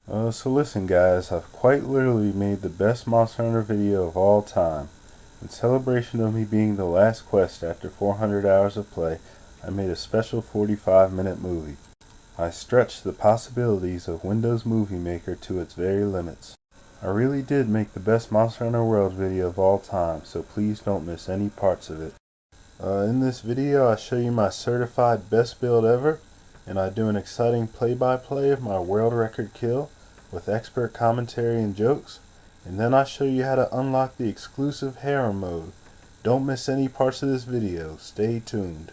So listen guys, I've quite literally made the best Monster Hunter video of all time. In celebration of me being the last quest after 400 hours of play, I made a special 45-minute movie. I stretched the possibilities of Windows Movie Maker to its very limits. I really did make the best Monster Hunter World video of all time, so please don't miss any parts of it. In this video I show you my certified best build ever, and I do an exciting play-by-play of my world record kill with expert commentary and jokes, and then I show you how to unlock the exclusive Harem mode. Don't miss any parts of this video, stay tuned.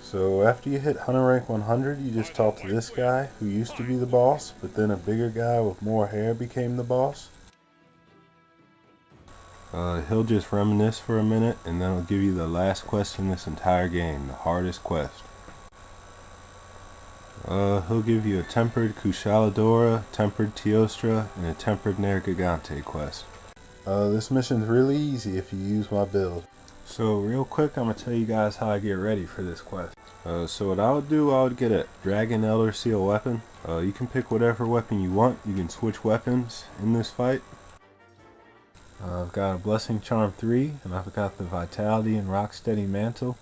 So after you hit Hunter rank 100, you just talk to this guy who used to be the boss, but then a bigger guy with more hair became the boss. He'll just reminisce for a minute, and then he'll give you the last quest in this entire game, the hardest quest. He'll give you a tempered Kushaladora, tempered Teostra, and a tempered Nergigante quest. This mission's really easy if you use my build. So real quick, I'm going to tell you guys how I get ready for this quest. So what I would do, I would get a Dragon Elder Seal weapon. You can pick whatever weapon you want. You can switch weapons in this fight. I've got a Blessing Charm 3, and I've got the Vitality and Rocksteady Mantle.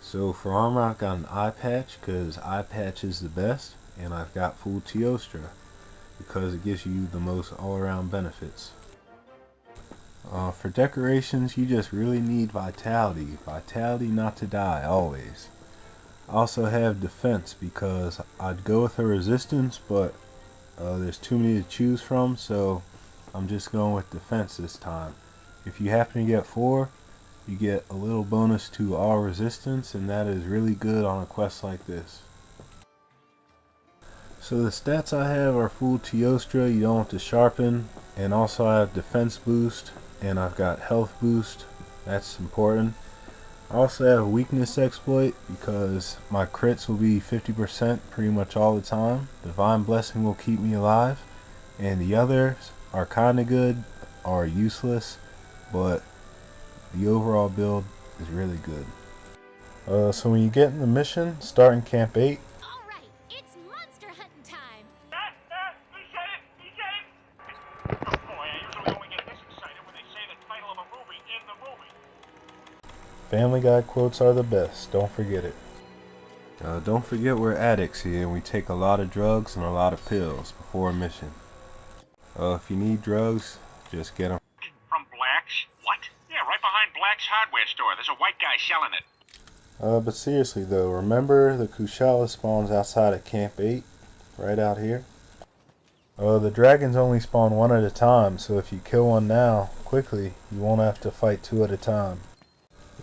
So for armor, I've got an eye patch because eye patch is the best, and I've got full Teostra because it gives you the most all-around benefits. For decorations, you just really need Vitality. Vitality not to die, always. I also have defense because I'd go with a resistance, but there's too many to choose from, so I'm just going with defense this time. If you happen to get 4, you get a little bonus to all resistance, and that is really good on a quest like this. So the stats I have are full Teostra, you don't have to sharpen, and also I have defense boost, and I've got health boost, that's important. I also have weakness exploit because my crits will be 50% pretty much all the time. Divine Blessing will keep me alive, and the others are kinda good or useless, but the overall build is really good. So when you get in the mission, start in Camp 8. Alright, it's monster hunting time! He said it! He said it! Oh boy, I usually only get this excited when they say the title of a movie in the movie. Family Guy quotes are the best, don't forget it. Don't forget we're addicts here, and we take a lot of drugs and a lot of pills before a mission. If you need drugs, just get them. From Black's? What? Yeah, right behind Black's hardware store. There's a white guy selling it. But seriously though, remember the Kushala spawns outside of Camp 8, right out here? The dragons only spawn one at a time, so if you kill one now, quickly, you won't have to fight 2 at a time.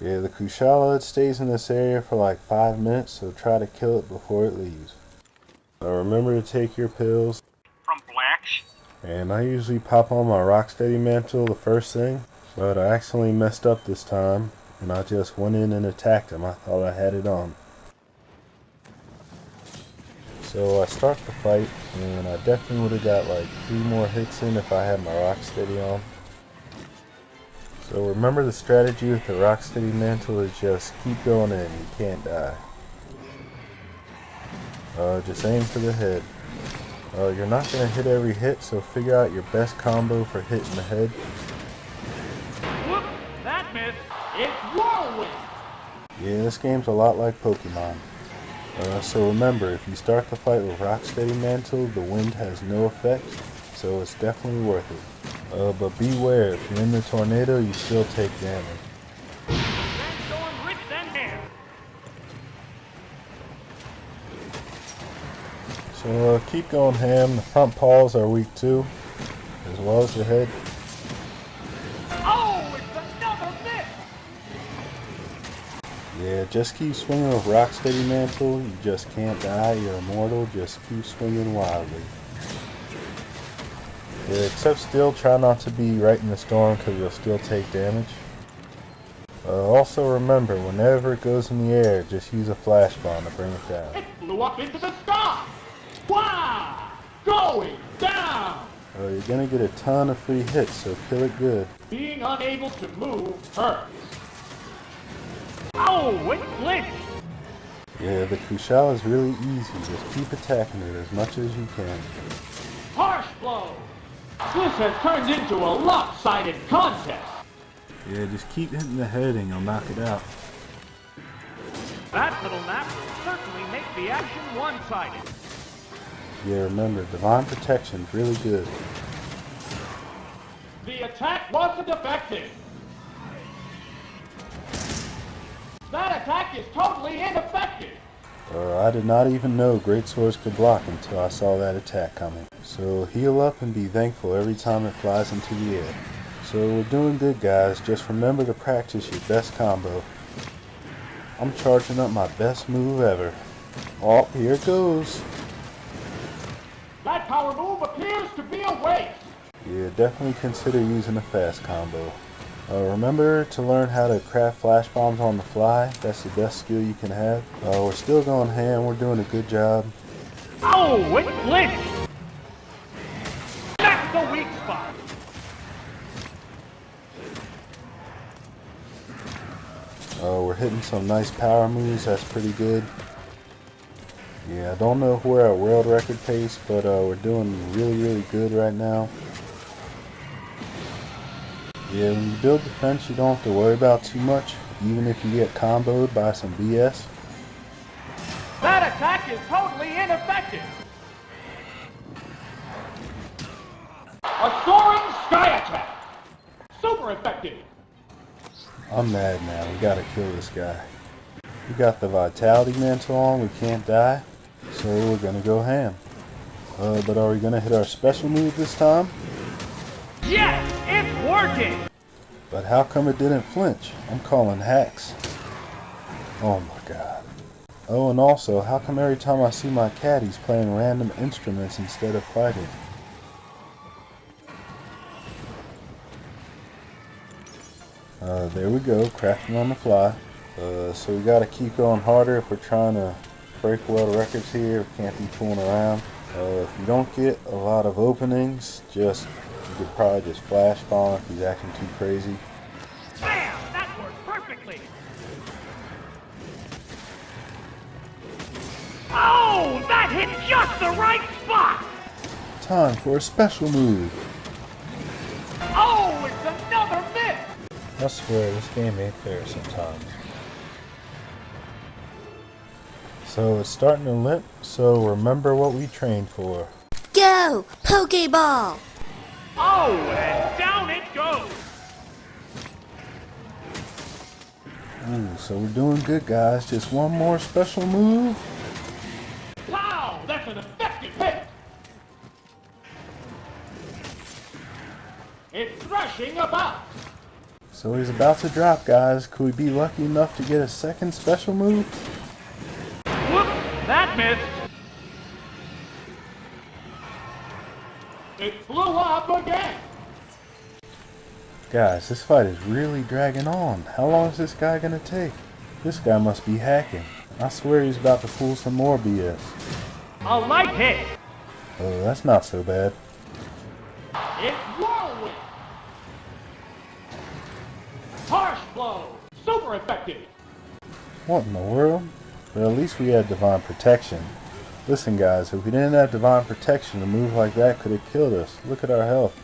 Yeah, the Kushala, it stays in this area for like 5 minutes, so try to kill it before it leaves. Remember to take your pills. From Black's? And I usually pop on my Rocksteady Mantle the first thing, but I accidentally messed up this time, and I just went in and attacked him. I thought I had it on. So I start the fight, and I definitely would have got like 3 more hits in if I had my Rocksteady on. So remember the strategy with the Rocksteady Mantle is just keep going in, you can't die. Just aim for the head. You're not going to hit every hit, so figure out your best combo for hitting the head. Whoop! That missed! It's Whirlwind! Yeah, this game's a lot like Pokemon. So remember, if you start the fight with Rocksteady Mantle, the wind has no effect, so it's definitely worth it. But beware, if you're in the tornado, you still take damage. That's going rich then hair! So keep going ham, the front paws are weak too, as well as the head. Oh, it's another miss! Yeah, just keep swinging with Rocksteady Mantle, you just can't die, you're immortal, just keep swinging wildly. Yeah, except still try not to be right in the storm because you'll still take damage. Also remember, whenever it goes in the air, just use a flash bomb to bring it down. It flew up into the sky! Wow! Going down! You're gonna get a ton of free hits, so kill it good. Being unable to move hurts. Oh, it glitched! Yeah, the Kushala is really easy. Just keep attacking it as much as you can. Harsh blow! This has turned into a lopsided contest. Yeah, just keep hitting the head and you'll knock it out. That little nap will certainly make the action one-sided. Yeah, remember, divine protection's really good. The attack wasn't effective. That attack is totally ineffective. I did not even know great swords could block until I saw that attack coming. So heal up and be thankful every time it flies into the air. So we're doing good, guys. Just remember to practice your best combo. I'm charging up my best move ever. Oh, here it goes. That power move appears to be a waste. Yeah, definitely consider using a fast combo. Remember to learn how to craft flash bombs on the fly. That's the best skill you can have. We're still going ham. We're doing a good job. Oh, it flinched. That's the weak spot. We're hitting some nice power moves. That's pretty good. Yeah, I don't know if we're at world record pace, but we're doing really good right now. Yeah, when you build defense, you don't have to worry about too much, even if you get comboed by some BS. That attack is totally ineffective. A soaring sky attack. Super effective. I'm mad now. We gotta kill this guy. We got the Vitality Mantle on. We can't die. So we're gonna go ham. But are we gonna hit our special move this time? Yes, it's working. But how come it didn't flinch? I'm calling hacks. Oh my god. Oh, and also, how come every time I see my cat, he's playing random instruments instead of fighting? There we go, crafting on the fly. So we gotta keep going harder if we're trying to break world records here. We can't be fooling around. If you don't get a lot of openings, you could probably just flash bomb if he's acting too crazy. Bam! That worked perfectly. Oh, that hit just the right spot. Time for a special move. Oh, it's another miss. I swear, this game ain't fair sometimes. So it's starting to limp, so remember what we trained for. Go! Pokeball! Oh, and down it goes. Ooh, so we're doing good, guys. Just one more special move. Wow, that's an effective hit. It's thrashing about. So he's about to drop, guys. Could we be lucky enough to get a second special move? Whoops, that missed. It flew up again. Guys, this fight is really dragging on. How long is this guy gonna take? This guy must be hacking. I swear he's about to pull some more BS. A light hit. Oh, that's not so bad. It's whirlwind. Harsh blow. Super effective. What in the world? But at least we had divine protection. Listen, guys, if we didn't have divine protection, a move like that could have killed us. Look at our health.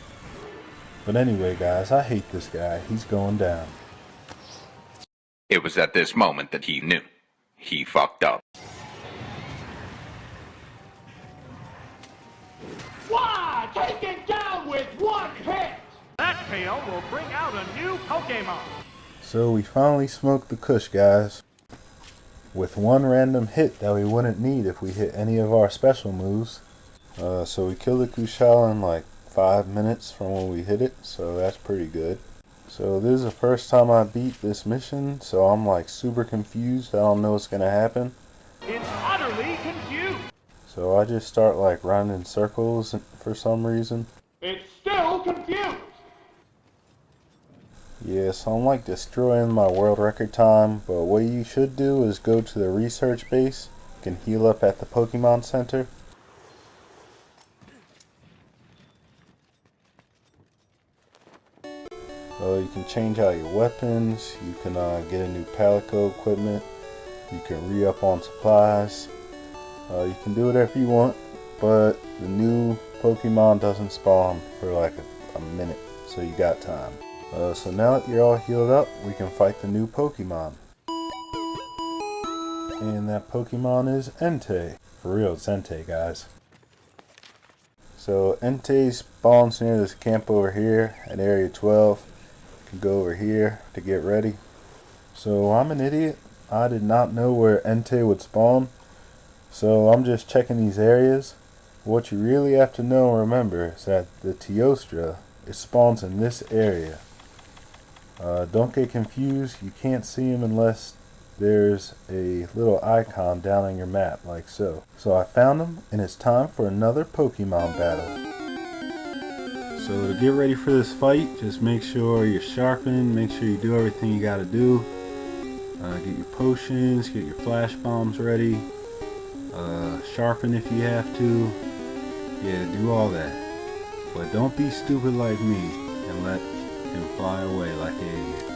But anyway, guys, I hate this guy. He's going down. It was at this moment that he knew. He fucked up. Why? Taken down with one hit. That tail will bring out a new Pokemon. So we finally smoked the Kush, guys. With one random hit that we wouldn't need if we hit any of our special moves. So we killed the Kushala in like 5 minutes from when we hit it, so that's pretty good. So this is the first time I beat this mission, so I'm like super confused. I don't know what's gonna happen. It's utterly confused. So I just start like running in circles for some reason. It's still confused. Yeah, so I'm like destroying my world record time, but what you should do is go to the research base. You can heal up at the Pokemon Center. You can change out your weapons, you can get a new palico equipment, You can re-up on supplies. You can do whatever you want, but the new Pokemon doesn't spawn for like a minute, so you got time. So now that you're all healed up, we can fight the new Pokemon. And that Pokemon is Entei. For real, it's Entei, guys. So Entei spawns near this camp over here at area 12. You can go over here to get ready. So I'm an idiot. I did not know where Entei would spawn. So I'm just checking these areas. What you really have to know and remember is that the Teostra, it spawns in this area. Don't get confused. You can't see him unless there's a little icon down on your map, like so. So I found him, and it's time for another Pokemon battle. So to get ready for this fight, just make sure you're sharpened, make sure you do everything you gotta do. Get your potions, get your flash bombs ready, sharpen if you have to. Yeah, do all that. But don't be stupid like me and let him fly away like an idiot.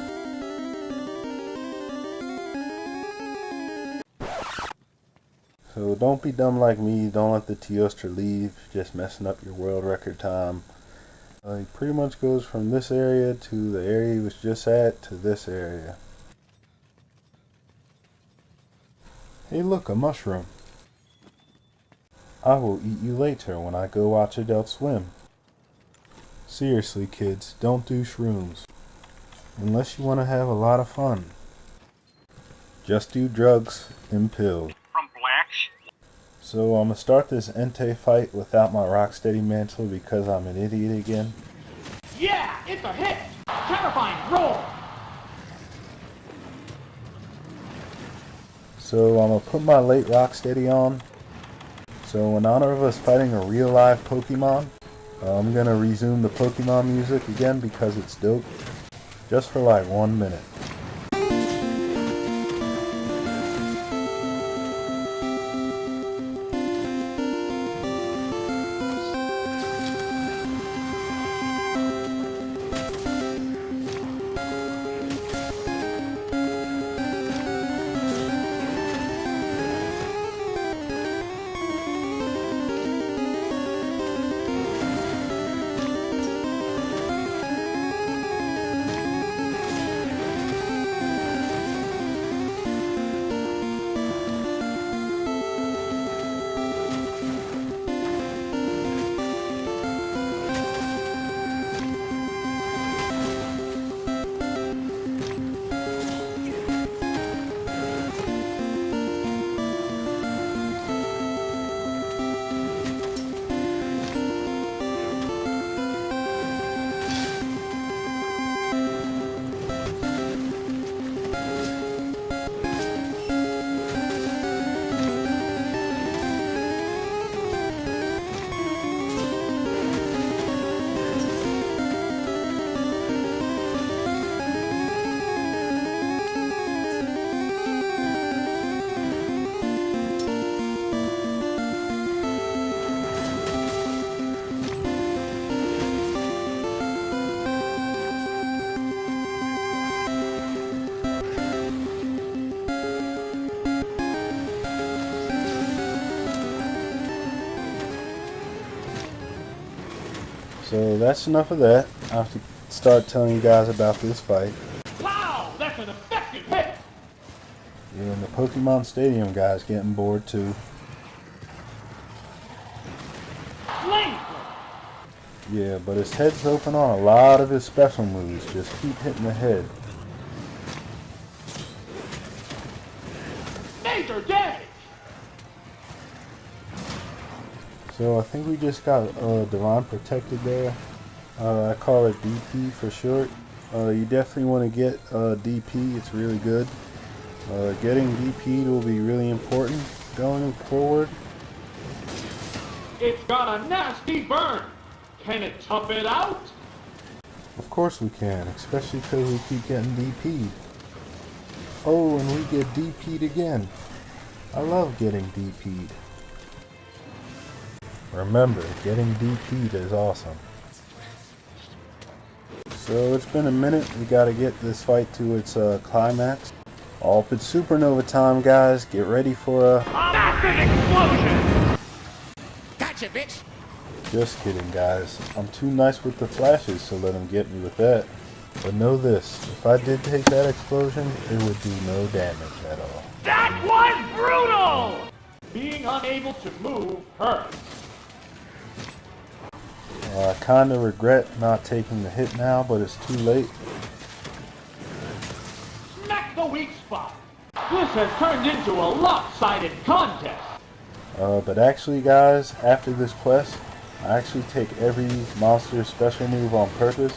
So don't be dumb like me, don't let the Teostra leave, just messing up your world record time. He pretty much goes from this area to the area he was just at to this area. Hey look, a mushroom. I will eat you later when I go watch Adult Swim. Seriously kids, don't do shrooms. Unless you want to have a lot of fun. Just do drugs and pills. So I'm going to start this Entei fight without my Rocksteady mantle because I'm an idiot again. Yeah, it's a hit! Terrifying roar! So I'm going to put my late Rocksteady on. So in honor of us fighting a real live Pokemon, I'm going to resume the Pokemon music again because it's dope. Just for like 1 minute. So that's enough of that. I have to start telling you guys about this fight. Wow, that's an effective hit! Yeah, and the Pokemon Stadium guy's getting bored too. Flamethrower! Yeah, but his head's open on a lot of his special moves. Just keep hitting the head. Major damage! So I think we just got Divine Protected there. I call it DP for short. You definitely want to get DP, it's really good. Getting DP'd will be really important going forward. It's got a nasty burn! Can it tough it out? Of course we can, especially because we keep getting DP'd. Oh, and we get DP'd again. I love getting DP'd. Remember, getting DP'd is awesome. So it's been a minute, we gotta get this fight to its climax. Oh, if it's supernova time, guys, get ready for a massive explosion! Gotcha, bitch! Just kidding, guys. I'm too nice with the flashes, so let them get me with that. But know this, if I did take that explosion, it would do no damage at all. That was brutal! Being unable to move hurts. I kinda regret not taking the hit now, but it's too late. Smack the weak spot. This has turned into a lopsided contest. But actually, guys, after this quest, I actually take every monster special move on purpose.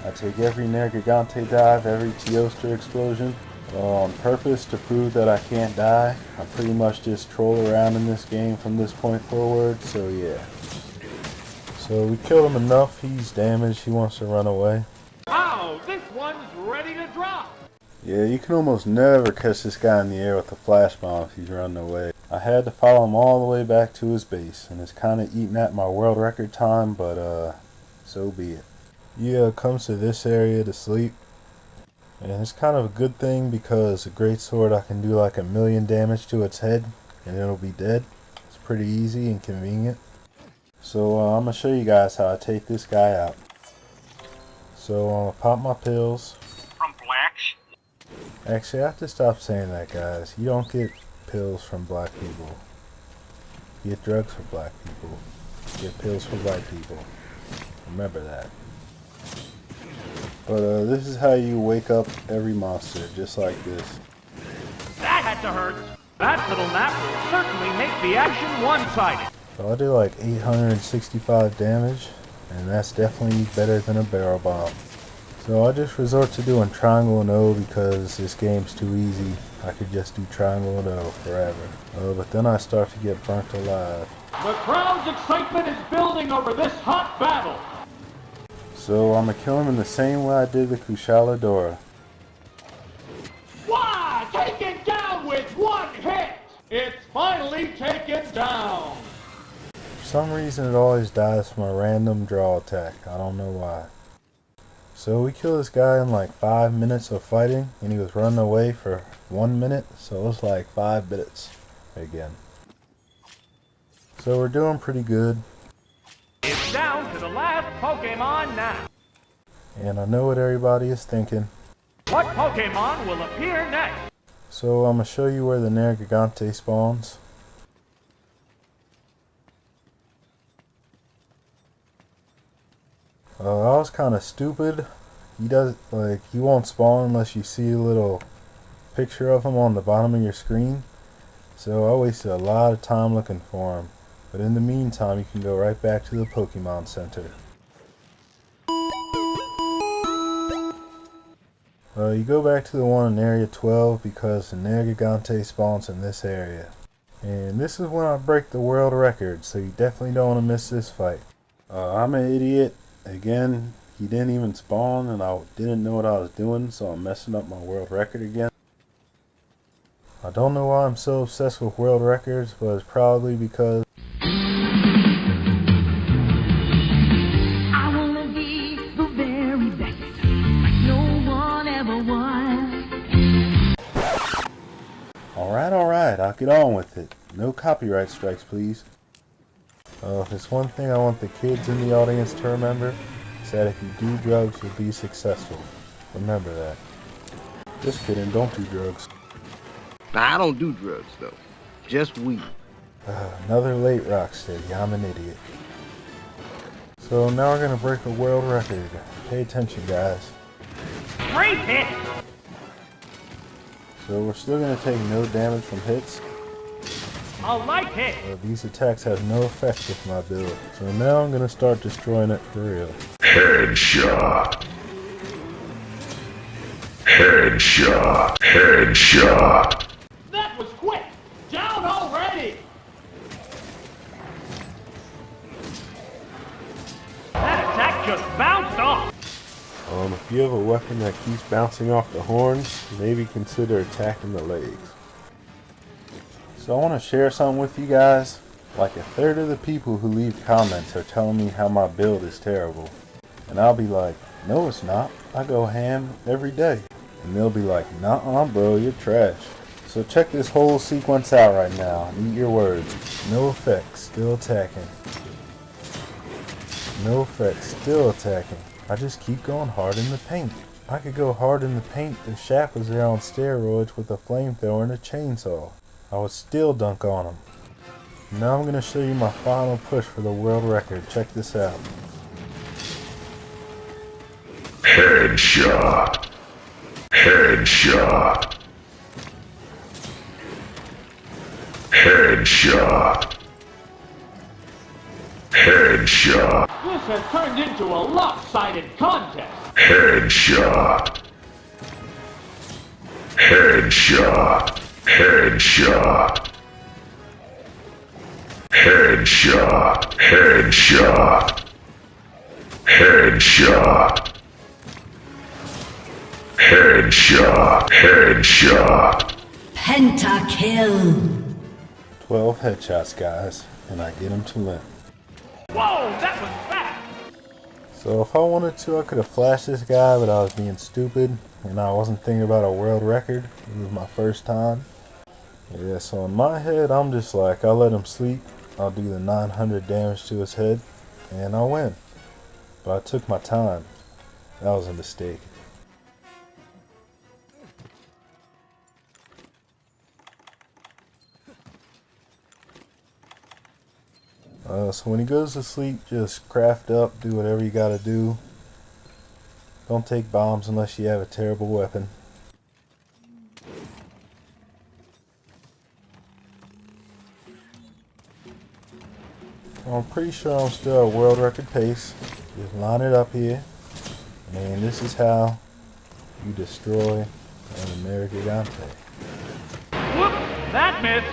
I take every Nergigante dive, every Teostra explosion on purpose to prove that I can't die. I pretty much just troll around in this game from this point forward, so yeah. So we killed him enough, he's damaged, he wants to run away. Ow, this one's ready to drop. Yeah, you can almost never catch this guy in the air with a flash bomb if he's running away. I had to follow him all the way back to his base, and it's kind of eating at my world record time, but so be it. Yeah, it comes to this area to sleep, and it's kind of a good thing because a greatsword I can do like 1,000,000 damage to its head, and it'll be dead. It's pretty easy and convenient. So I'm going to show you guys how I take this guy out. So I'm going to pop my pills. From blacks? Actually, I have to stop saying that, guys. You don't get pills from black people. You get drugs for black people. You get pills for white people. Remember that. But this is how you wake up every monster, just like this. That had to hurt. That little nap will certainly make the action one-sided. So I do like 865 damage, and that's definitely better than a barrel bomb. So I just resort to doing triangle and O because this game's too easy. I could just do triangle and O forever. But then I start to get burnt alive. The crowd's excitement is building over this hot battle. So I'm gonna kill him in the same way I did the Kushala. Why? Taken down with one hit! It's finally taken down! For some reason it always dies from a random draw attack. I don't know why. So we killed this guy in like 5 minutes of fighting, and he was running away for 1 minute, so it was like 5 minutes again. So we're doing pretty good. It's down to the last Pokemon now. And I know what everybody is thinking. What Pokemon will appear next? So I'm going to show you where the Nergigante spawns. I was kind of stupid. He won't spawn unless you see a little picture of him on the bottom of your screen. So I wasted a lot of time looking for him. But in the meantime, you can go right back to the Pokemon Center. You go back to the one in Area 12 because the Nergigante spawns in this area. And this is when I break the world record, so you definitely don't want to miss this fight. I'm an idiot. Again, he didn't even spawn and I didn't know what I was doing, so I'm messing up my world record again. I don't know why I'm so obsessed with world records, but it's probably because I wanna be the very best, like no one ever was. Alright, I'll get on with it. No copyright strikes, please. If it's one thing I want the kids in the audience to remember, it's that if you do drugs, you'll be successful. Remember that. Just kidding, don't do drugs. Now, I don't do drugs, though. Just weed. Another late Rocksteady, I'm an idiot. So now we're gonna break a world record. Pay attention, guys. Great hit! So we're still gonna take no damage from hits. A light hit! These attacks have no effect with my build. So now I'm gonna start destroying it for real. Headshot. Headshot. Headshot. That was quick! Down already! That attack just bounced off! If you have a weapon that keeps bouncing off the horns, maybe consider attacking the legs. So I want to share something with you guys. Like 1/3 of the people who leave comments are telling me how my build is terrible. And I'll be like, no it's not. I go ham every day. And they'll be like, "Nah, bro, you're trash." So check this whole sequence out right now. Eat your words. No effects, still attacking. No effects, still attacking. I just keep going hard in the paint. I could go hard in the paint if Shaq was there on steroids with a flamethrower and a chainsaw. I would still dunk on him. Now I'm going to show you my final push for the world record. Check this out. Headshot. Headshot. Headshot. Headshot. This has turned into a lopsided contest. Headshot. Headshot. Headshot. Headshot. Headshot. Headshot. Headshot. Headshot. Pentakill. 12 headshots, guys, and I get them to limp. Whoa, that was fast! So if I wanted to, I could have flashed this guy, but I was being stupid, and I wasn't thinking about a world record. It was my first time. Yeah, so in my head, I'm just like, I'll let him sleep. I'll do the 900 damage to his head, and I'll win. But I took my time. That was a mistake. So when he goes to sleep, just craft up, do whatever you gotta do. Don't take bombs unless you have a terrible weapon. I'm pretty sure I'm still at world record pace. Just line it up here. And this is how you destroy an American Gigante. Whoop! That missed!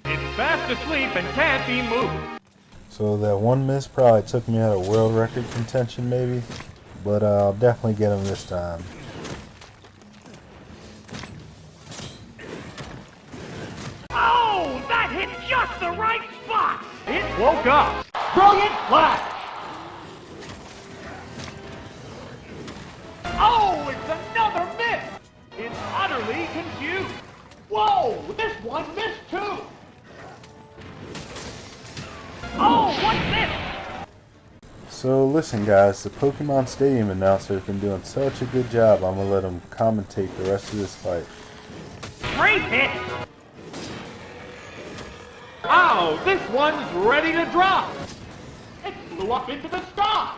It's fast asleep and can't be moved. So that one miss probably took me out of world record contention maybe. But I'll definitely get him this time. Oh! That hit just the right spot! It woke up! Brilliant flash! Oh! It's another miss! It's utterly confused! Whoa! This one missed too! Oh! What's this? So listen guys, the Pokemon Stadium announcer has been doing such a good job, I'm going to let him commentate the rest of this fight. Great hit! Ow! This one's ready to drop! It flew up into the sky!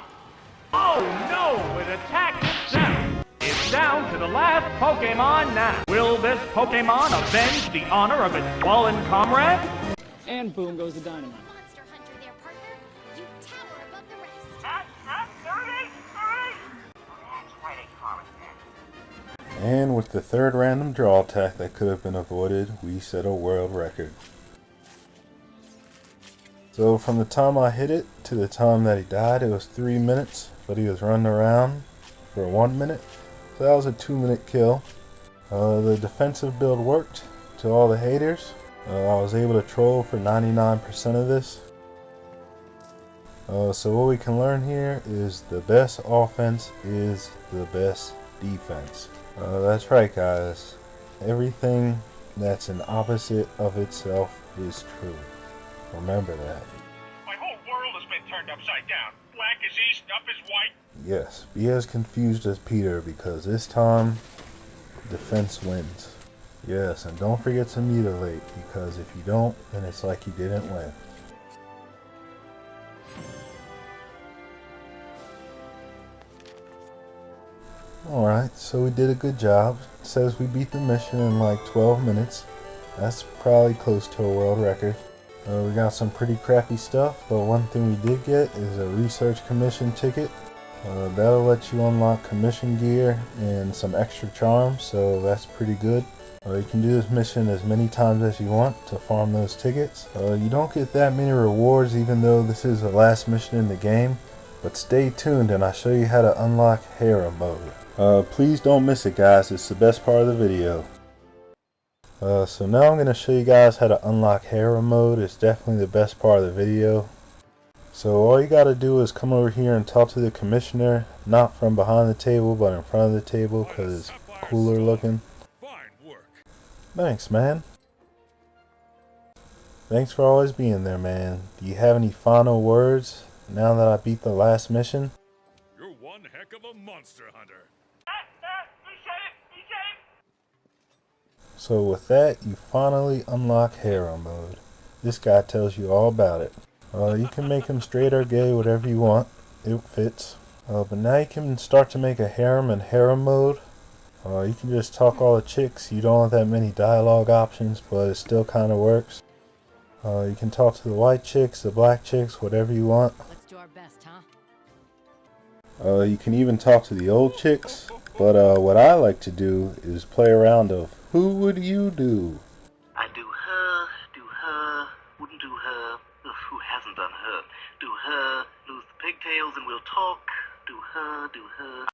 Oh no! It attacked itself! It's down to the last Pokemon now! Will this Pokemon avenge the honor of its fallen comrade? And boom goes the dynamite. Monster Hunter, their partner, you tower above the rest. That's right, a comic then. And with the third random draw attack that could have been avoided, we set a world record. So from the time I hit it to the time that he died, it was 3 minutes, but he was running around for 1 minute. So that was a 2-minute kill. The defensive build worked to all the haters. I was able to troll for 99% of this. So what we can learn here is the best offense is the best defense. That's right guys. Everything that's an opposite of itself is true. Remember that. My whole world has been turned upside down. Black is east, up is white. Yes, be as confused as Peter because this time, defense wins. Yes, and don't forget to mutilate because if you don't, then it's like you didn't win. Alright, so we did a good job. It says we beat the mission in like 12 minutes. That's probably close to a world record. We got some pretty crappy stuff, but one thing we did get is a research commission ticket. That'll let you unlock commission gear and some extra charms, so that's pretty good. You can do this mission as many times as you want to farm those tickets. You don't get that many rewards even though this is the last mission in the game, but stay tuned and I'll show you how to unlock Harem mode. Please don't miss it guys, it's the best part of the video. So now I'm going to show you guys how to unlock Harem mode. It's definitely the best part of the video. So all you gotta do is come over here and talk to the commissioner, not from behind the table, but in front of the table, cause it's cooler looking. Thanks, man. Thanks for always being there, man. Do you have any final words now that I beat the last mission? You're one heck of a monster hunter. He said it! He said it! So with that, you finally unlock harem mode. This guy tells you all about it. You can make him straight or gay, whatever you want. It fits. But now you can start to make a harem in harem mode. You can just talk all the chicks. You don't have that many dialogue options, but it still kind of works. You can talk to the white chicks, the black chicks, whatever you want. Let's do our best, huh? You can even talk to the old chicks. But what I like to do is play around of who would you do? I do her, wouldn't do her. Ugh, who hasn't done her? Do her, lose the pigtails and we'll talk. Do her, do her.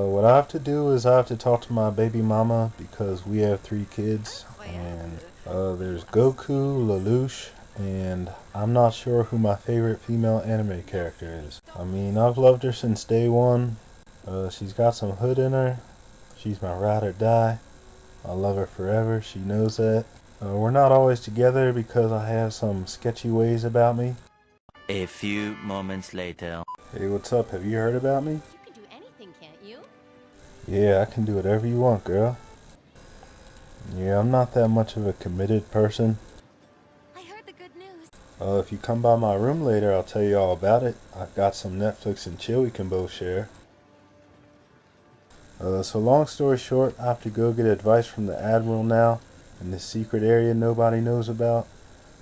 What I have to do is I have to talk to my baby mama because we have 3 kids. And there's Goku, Lelouch, and I'm not sure who my favorite female anime character is. I mean, I've loved her since day one. She's got some hood in her. She's my ride or die. I love her forever. She knows that. We're not always together because I have some sketchy ways about me. A few moments later. Hey, what's up? Have you heard about me? You can do anything, can't you? Yeah, I can do whatever you want, girl. Yeah, I'm not that much of a committed person. I heard the good news. If you come by my room later, I'll tell you all about it. I've got some Netflix and chill we can both share. So long story short, I have to go get advice from the Admiral now in this secret area nobody knows about.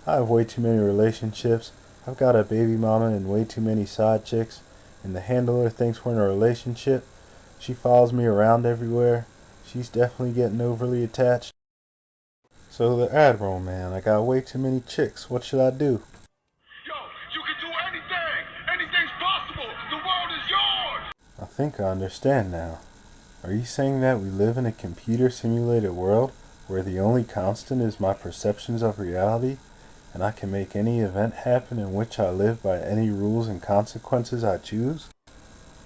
I have way too many relationships. I've got a baby mama and way too many side chicks, and the handler thinks we're in a relationship. She follows me around everywhere. She's definitely getting overly attached. So the Admiral, man, I got way too many chicks. What should I do? Yo, you can do anything! Anything's possible! The world is yours! I think I understand now. Are you saying that we live in a computer simulated world where the only constant is my perceptions of reality, and I can make any event happen in which I live by any rules and consequences I choose?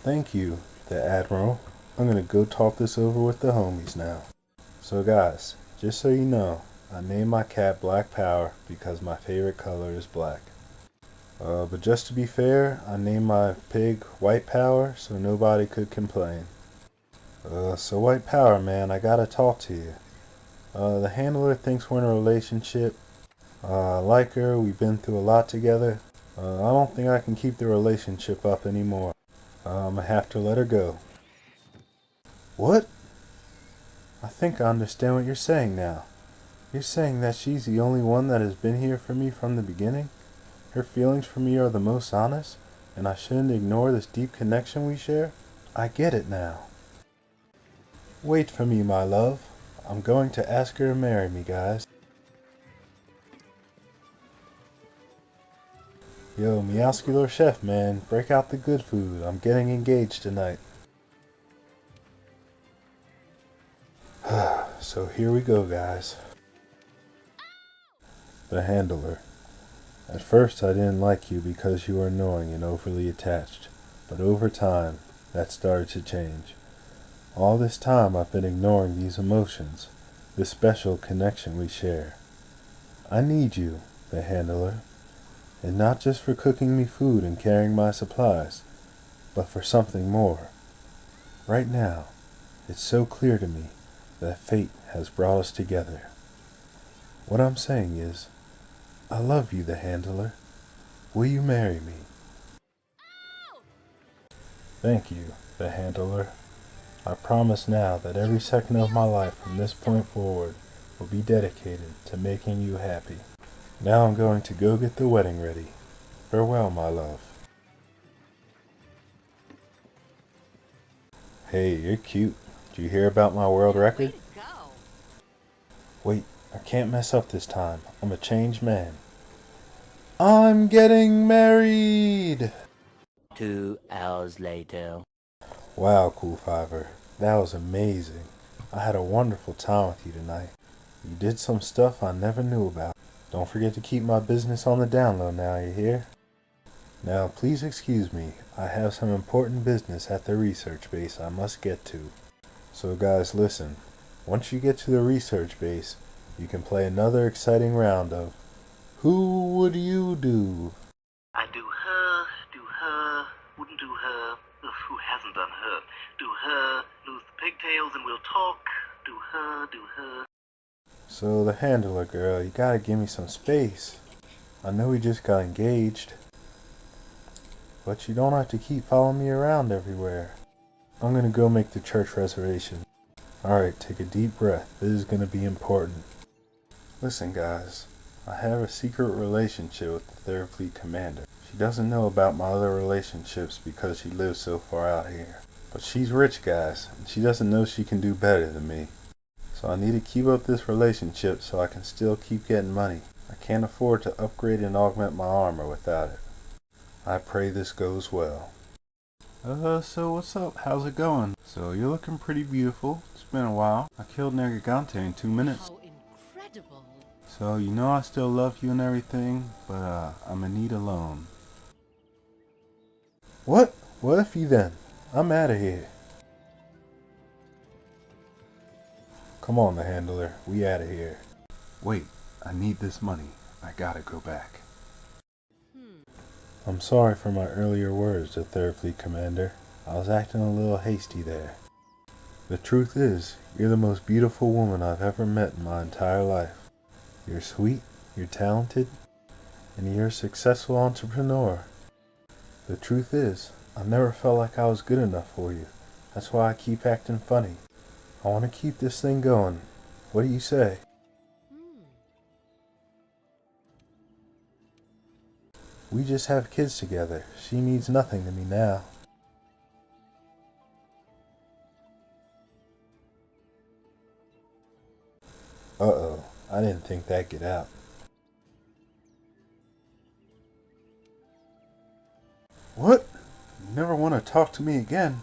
Thank you, the Admiral. I'm gonna go talk this over with the homies now. So guys, just so you know, I named my cat Black Power because my favorite color is black. But just to be fair, I named my pig White Power so nobody could complain. So White Power, man, I gotta talk to you. The handler thinks we're in a relationship. I like her, we've been through a lot together. I don't think I can keep the relationship up anymore. I'm gonna have to let her go. What? I think I understand what you're saying now. You're saying that she's the only one that has been here for me from the beginning? Her feelings for me are the most honest, and I shouldn't ignore this deep connection we share? I get it now. Wait for me, my love. I'm going to ask her to marry me, guys. Yo, Meowscular Chef, man, break out the good food. I'm getting engaged tonight. So here we go, guys. The handler. At first I didn't like you because you were annoying and overly attached, but over time, that started to change. All this time I've been ignoring these emotions, this special connection we share. I need you, the handler, and not just for cooking me food and carrying my supplies, but for something more. Right now, it's so clear to me that fate has brought us together. What I'm saying is, I love you, the handler. Will you marry me? Thank you, the handler. I promise now that every second of my life from this point forward will be dedicated to making you happy. Now I'm going to go get the wedding ready. Farewell, my love. Hey, you're cute. Did you hear about my world record? Wait, I can't mess up this time. I'm a changed man. I'm getting married! 2 hours later. Wow, Cool Fiver. That was amazing. I had a wonderful time with you tonight. You did some stuff I never knew about. Don't forget to keep my business on the down low now, you hear? Now please excuse me, I have some important business at the research base I must get to. So guys, listen, once you get to the research base, you can play another exciting round of Who Would You Do? I do her, wouldn't do her, who hasn't done her? Do her, lose the pigtails and we'll talk, do her. So the handler girl, you gotta give me some space. I know we just got engaged, but you don't have to keep following me around everywhere. I'm gonna go make the church reservation. Alright, take a deep breath. This is gonna be important. Listen guys, I have a secret relationship with the 3rd Fleet Commander. She doesn't know about my other relationships because she lives so far out here. But she's rich guys, and she doesn't know she can do better than me. So I need to keep up this relationship so I can still keep getting money. I can't afford to upgrade and augment my armor without it. I pray this goes well. So what's up? How's it going? So you're looking pretty beautiful. It's been a while. I killed Nergigante in 2 minutes. How incredible. So you know I still love you and everything, but I'm in need of loan. What? What if you then? I'm out of here. Come on, the handler. We out of here. Wait, I need this money. I gotta go back. I'm sorry for my earlier words, the 3rd Fleet Commander. I was acting a little hasty there. The truth is, you're the most beautiful woman I've ever met in my entire life. You're sweet, you're talented, and you're a successful entrepreneur. The truth is, I never felt like I was good enough for you. That's why I keep acting funny. I want to keep this thing going. What do you say? We just have kids together. She means nothing to me now. Uh-oh, I didn't think that'd get out. What? You never want to talk to me again?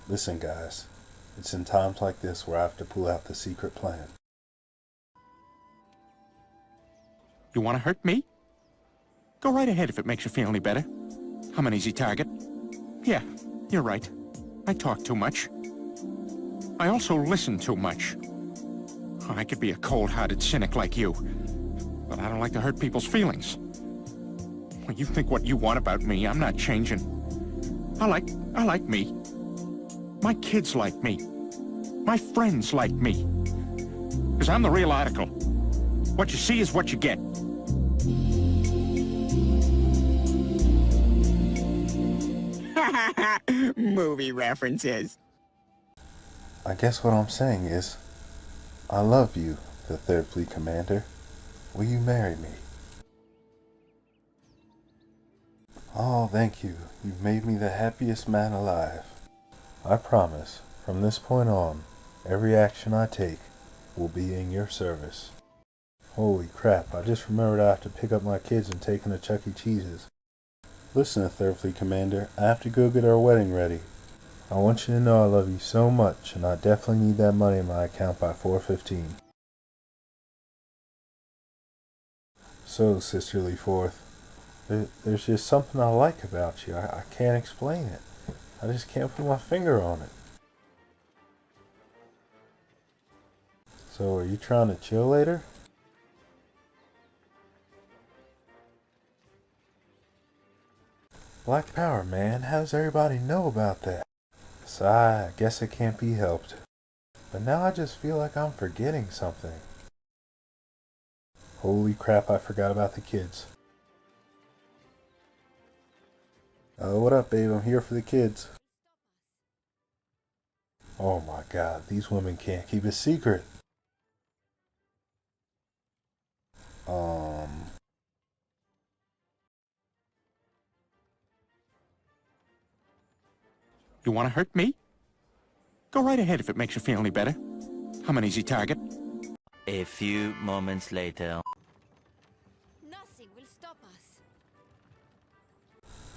Listen guys, it's in times like this where I have to pull out the secret plan. You want to hurt me? Go right ahead if it makes you feel any better. I'm an easy target. Yeah, you're right. I talk too much. I also listen too much. I could be a cold-hearted cynic like you, but I don't like to hurt people's feelings. When you think what you want about me, I'm not changing. I like me. My kids like me. My friends like me. Because I'm the real article. What you see is what you get. Movie references. I guess what I'm saying is, I love you, the 3rd Fleet Commander. Will you marry me? Oh, thank you. You've made me the happiest man alive. I promise, from this point on, every action I take will be in your service. Holy crap, I just remembered I have to pick up my kids and take them to Chuck E. Cheese's. Listen, 3rd Fleet Commander, I have to go get our wedding ready. I want you to know I love you so much, and I definitely need that money in my account by 4:15. So, Sisterly Fourth, there's just something I like about you. I can't explain it. I just can't put my finger on it. So, are you trying to chill later? Black Power, man. How does everybody know about that? Sigh, I guess it can't be helped. But now I just feel like I'm forgetting something. Holy crap, I forgot about the kids. What up, babe? I'm here for the kids. Oh my god, these women can't keep a secret. You want to hurt me? Go right ahead if it makes you feel any better. I'm an easy target. A few moments later. Nothing will stop us.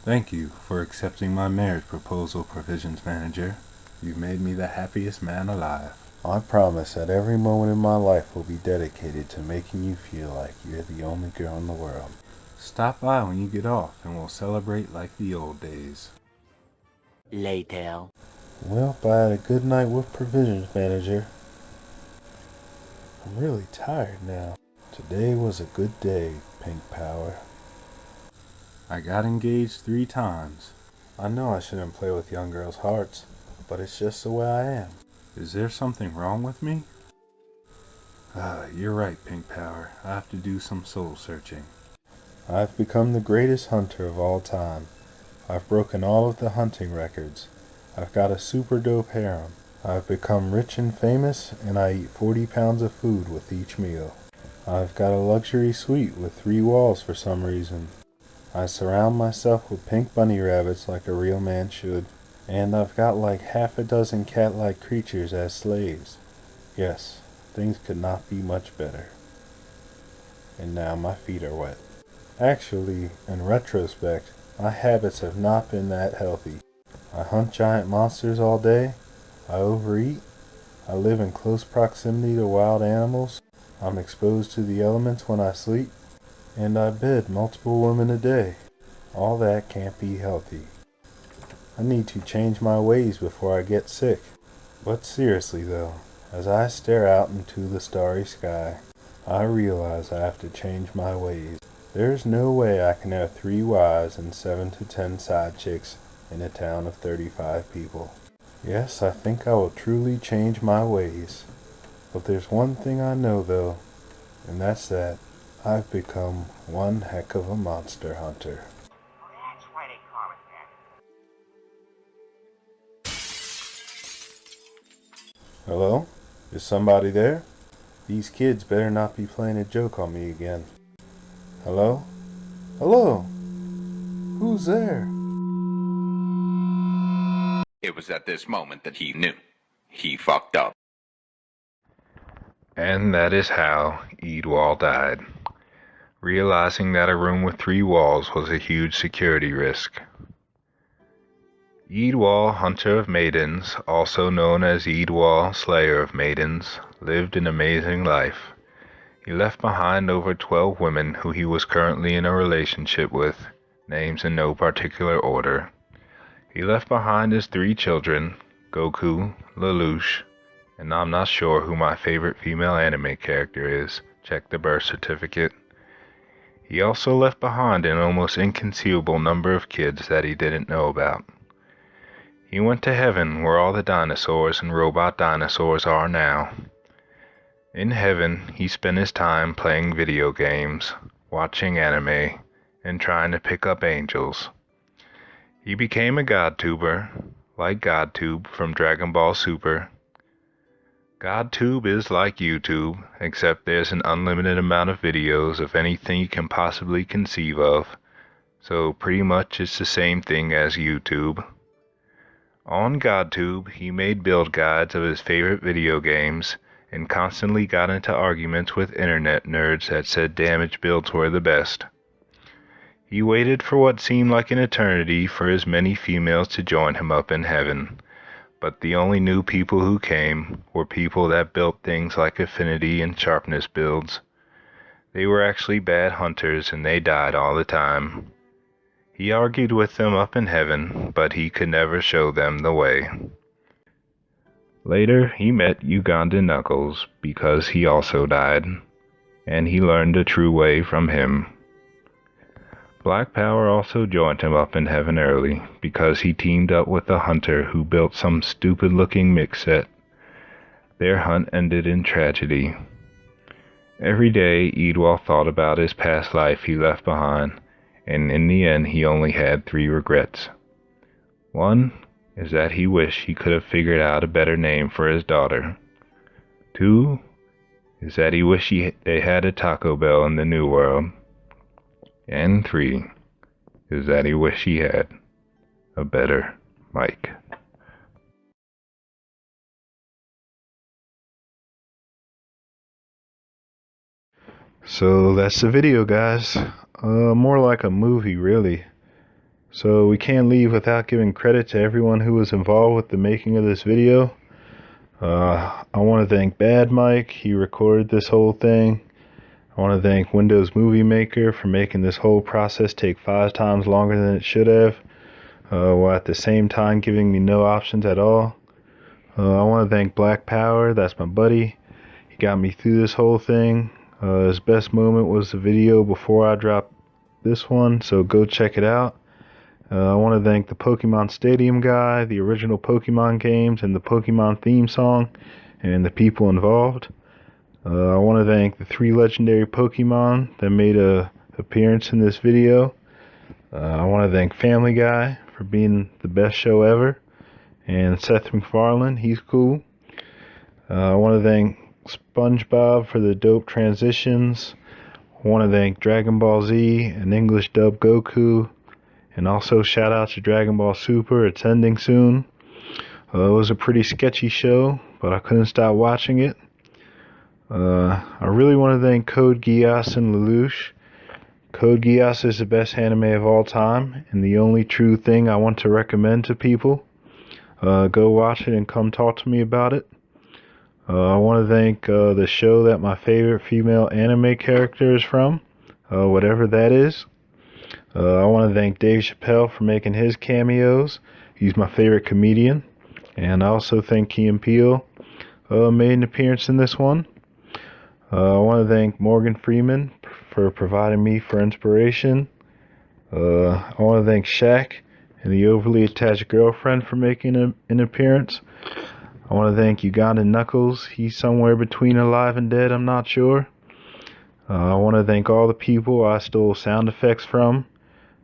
Thank you for accepting my marriage proposal, Provisions Manager. You've made me the happiest man alive. I promise that every moment in my life will be dedicated to making you feel like you're the only girl in the world. Stop by when you get off and we'll celebrate like the old days. Later. Well, I had a good night with provisions manager. I'm really tired now. Today was a good day, Pink Power. I got engaged 3 times. I know I shouldn't play with young girls' hearts, but it's just the way I am. Is there something wrong with me? You're right, Pink Power. I have to do some soul searching. I've become the greatest hunter of all time. I've broken all of the hunting records. I've got a super dope harem. I've become rich and famous, and I eat 40 pounds of food with each meal. I've got a luxury suite with 3 walls for some reason. I surround myself with pink bunny rabbits like a real man should. And I've got like half a dozen cat-like creatures as slaves. Yes, things could not be much better. And now my feet are wet. Actually, in retrospect, my habits have not been that healthy. I hunt giant monsters all day, I overeat, I live in close proximity to wild animals, I'm exposed to the elements when I sleep, and I bed multiple women a day. All that can't be healthy. I need to change my ways before I get sick. But seriously though, as I stare out into the starry sky, I realize I have to change my ways. There's no way I can have 3 wives and 7 to 10 side chicks in a town of 35 people. Yes, I think I will truly change my ways. But there's one thing I know though, and that's that I've become one heck of a monster hunter. That's why they call it that. Hello? Is somebody there? These kids better not be playing a joke on me again. Hello? Hello? Who's there? It was at this moment that he knew. He fucked up. And that is how Eedwal died, realizing that a room with 3 walls was a huge security risk. Eedwal, Hunter of Maidens, also known as Eedwal, Slayer of Maidens, lived an amazing life. He left behind over 12 women who he was currently in a relationship with, names in no particular order. He left behind his 3 children, Goku, Lelouch, and I'm not sure who my favorite female anime character is, check the birth certificate. He also left behind an almost inconceivable number of kids that he didn't know about. He went to heaven where all the dinosaurs and robot dinosaurs are now. In heaven, he spent his time playing video games, watching anime, and trying to pick up angels. He became a GodTuber, like GodTube from Dragon Ball Super. GodTube is like YouTube, except there's an unlimited amount of videos of anything you can possibly conceive of, so pretty much it's the same thing as YouTube. On GodTube, he made build guides of his favorite video games, and constantly got into arguments with internet nerds that said damaged builds were the best. He waited for what seemed like an eternity for his many females to join him up in heaven, but the only new people who came were people that built things like affinity and sharpness builds. They were actually bad hunters and they died all the time. He argued with them up in heaven, but he could never show them the way. Later, he met Uganda Knuckles because he also died, and he learned the true way from him. Black Power also joined him up in heaven early because he teamed up with a hunter who built some stupid-looking mix set. Their hunt ended in tragedy. Every day, Eedwal thought about his past life he left behind, and in the end he only had 3 regrets. 1 is that he wished he could have figured out a better name for his daughter. 2 is that he wished they had a Taco Bell in the New World. And 3 is that he wished he had a better mic. So that's the video, guys. More like a movie, really. So we can't leave without giving credit to everyone who was involved with the making of this video. I want to thank Bad Mike. He recorded this whole thing. I want to thank Windows Movie Maker for making this whole process take 5 times longer than it should have, while at the same time giving me no options at all. I want to thank Black Power, that's my buddy. He got me through this whole thing. His best moment was the video before I dropped this one, so go check it out. I want to thank the Pokemon Stadium guy, the original Pokemon games, and the Pokemon theme song, and the people involved. I want to thank the 3 legendary Pokemon that made an appearance in this video. I want to thank Family Guy for being the best show ever, and Seth MacFarlane, he's cool. I want to thank SpongeBob for the dope transitions. I want to thank Dragon Ball Z and English dub Goku, and also shout out to Dragon Ball Super, it's ending soon. It was a pretty sketchy show, but I couldn't stop watching it. I really want to thank Code Geass and Lelouch. Code Geass is the best anime of all time, and the only true thing I want to recommend to people. Go watch it and come talk to me about it. I want to thank the show that my favorite female anime character is from, whatever that is. I want to thank Dave Chappelle for making his cameos. He's my favorite comedian. And I also thank Key and Peele made an appearance in this one. I want to thank Morgan Freeman for providing me for inspiration. I want to thank Shaq and the overly attached girlfriend for making an appearance. I want to thank Ugandan Knuckles. He's somewhere between alive and dead, I'm not sure. I want to thank all the people I stole sound effects from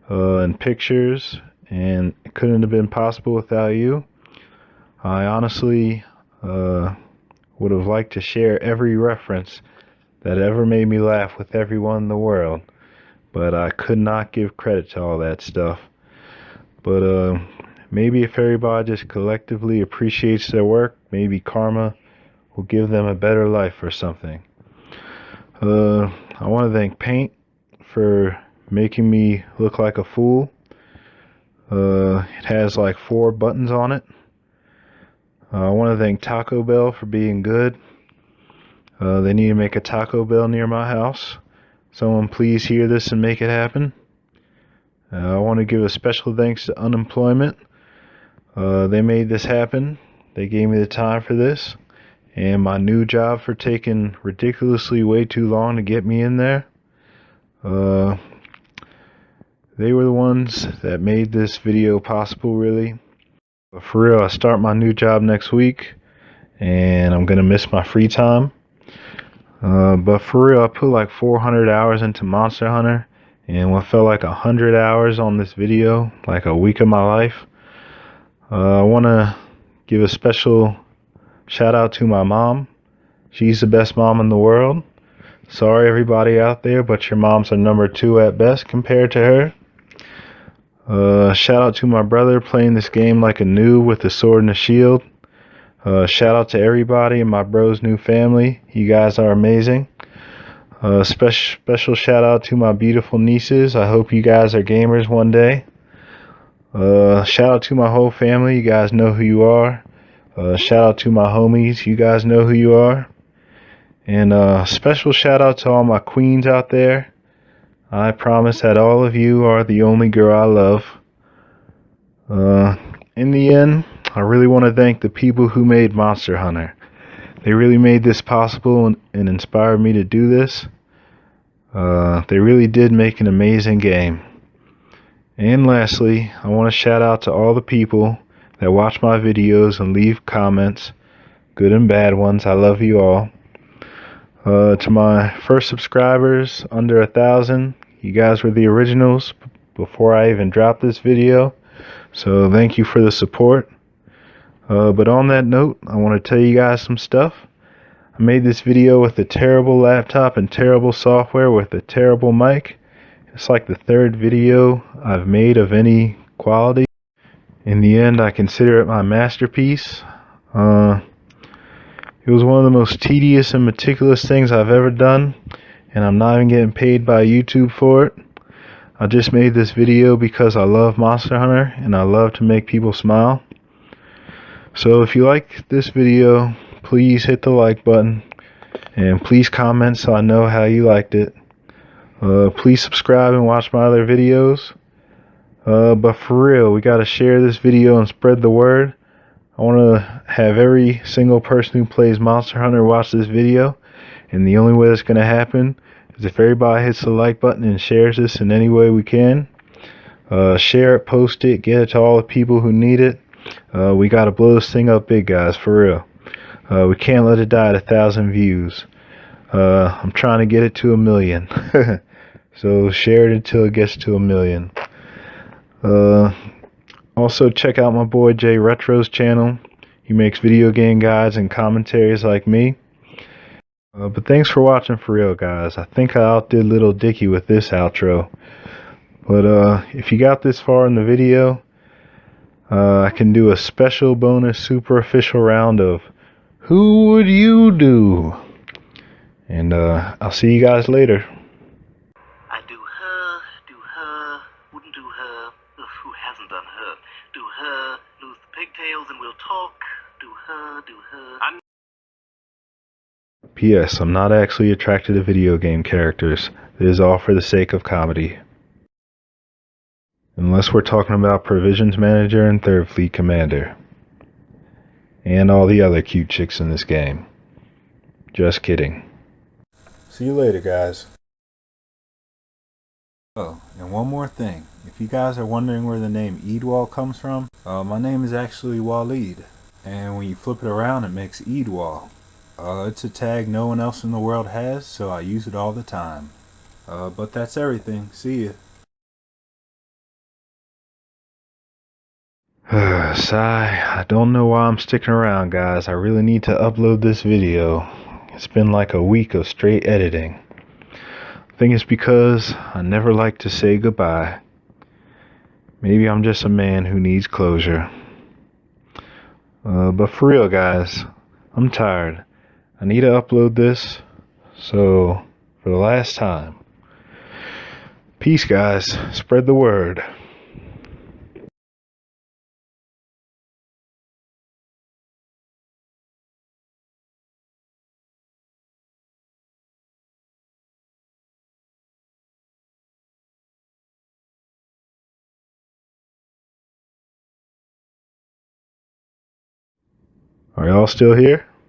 and pictures, and it couldn't have been possible without you. I honestly would have liked to share every reference that ever made me laugh with everyone in the world, but I could not give credit to all that stuff. But maybe if everybody just collectively appreciates their work, maybe karma will give them a better life or something. I want to thank Paint for making me look like a fool. It has like 4 buttons on it. I want to thank Taco Bell for being good. They need to make a Taco Bell near my house. Someone please hear this and make it happen. I want to give a special thanks to Unemployment. They made this happen. They gave me the time for this. And my new job for taking ridiculously way too long to get me in there. They were the ones that made this video possible, really. But for real, I start my new job next week, and I'm gonna miss my free time. But for real, I put like 400 hours into Monster Hunter, and what felt like 100 hours on this video, like a week of my life. I want to give a special shout out to my mom. She's the best mom in the world. Sorry everybody out there, but your moms are number 2 at best compared to her. Shout out to my brother playing this game like a noob with a sword and a shield. Shout out to everybody in my bro's new family. You guys are amazing. Special shout out to my beautiful nieces. I hope you guys are gamers one day. Shout out to my whole family. You guys know who you are. Shout out to my homies. You guys know who you are. And special shout out to all my queens out there. I promise that all of you are the only girl I love. In the end, I really want to thank the people who made Monster Hunter. They really made this possible and inspired me to do this. They really did make an amazing game. And lastly, I want to shout out to all the people that watch my videos and leave comments, good and bad ones. I love you all. To my first subscribers, under 1,000, you guys were the originals before I even dropped this video. So thank you for the support. But on that note, I want to tell you guys some stuff. I made this video with a terrible laptop and terrible software with a terrible mic. It's like the 3rd video I've made of any quality. In the end, I consider it my masterpiece. It was one of the most tedious and meticulous things I've ever done, and I'm not even getting paid by YouTube for it. I just made this video because I love Monster Hunter and I love to make people smile. So if you like this video, please hit the like button. And please comment so I know how you liked it. Please subscribe and watch my other videos. But for real, we gotta share this video and spread the word. I want to have every single person who plays Monster Hunter watch this video. And the only way that's going to happen is if everybody hits the like button and shares this in any way we can. Share it, post it, get it to all the people who need it. We got to blow this thing up big, guys, for real. We can't let it die at 1,000 views. I'm trying to get it to 1 million. So share it until it gets to 1 million. Also check out my boy Jay Retro's channel. He makes video game guides and commentaries like me. But thanks for watching for real, guys. I think I outdid Little Dicky with this outro. But if you got this far in the video, I can do a special bonus super official round of Who Would You Do? And I'll see you guys later. I do her, wouldn't do her, who hasn't done her? Do her, lose the pigtails and we'll talk. Do her, do her. P.S. I'm not actually attracted to video game characters. It is all for the sake of comedy. Unless we're talking about Provisions Manager and 3rd Fleet Commander. And all the other cute chicks in this game. Just kidding. See you later, guys. Oh, and one more thing. If you guys are wondering where the name Eedwal comes from, my name is actually Waleed. And when you flip it around, it makes Eedwal. It's a tag no one else in the world has, so I use it all the time. But that's everything. See ya. Sigh, I don't know why I'm sticking around, guys. I really need to upload this video. It's been like a week of straight editing. I think it's because I never like to say goodbye. Maybe I'm just a man who needs closure. But for real, guys, I'm tired. I need to upload this. So, for the last time, peace, guys. Spread the word. Are y'all still here?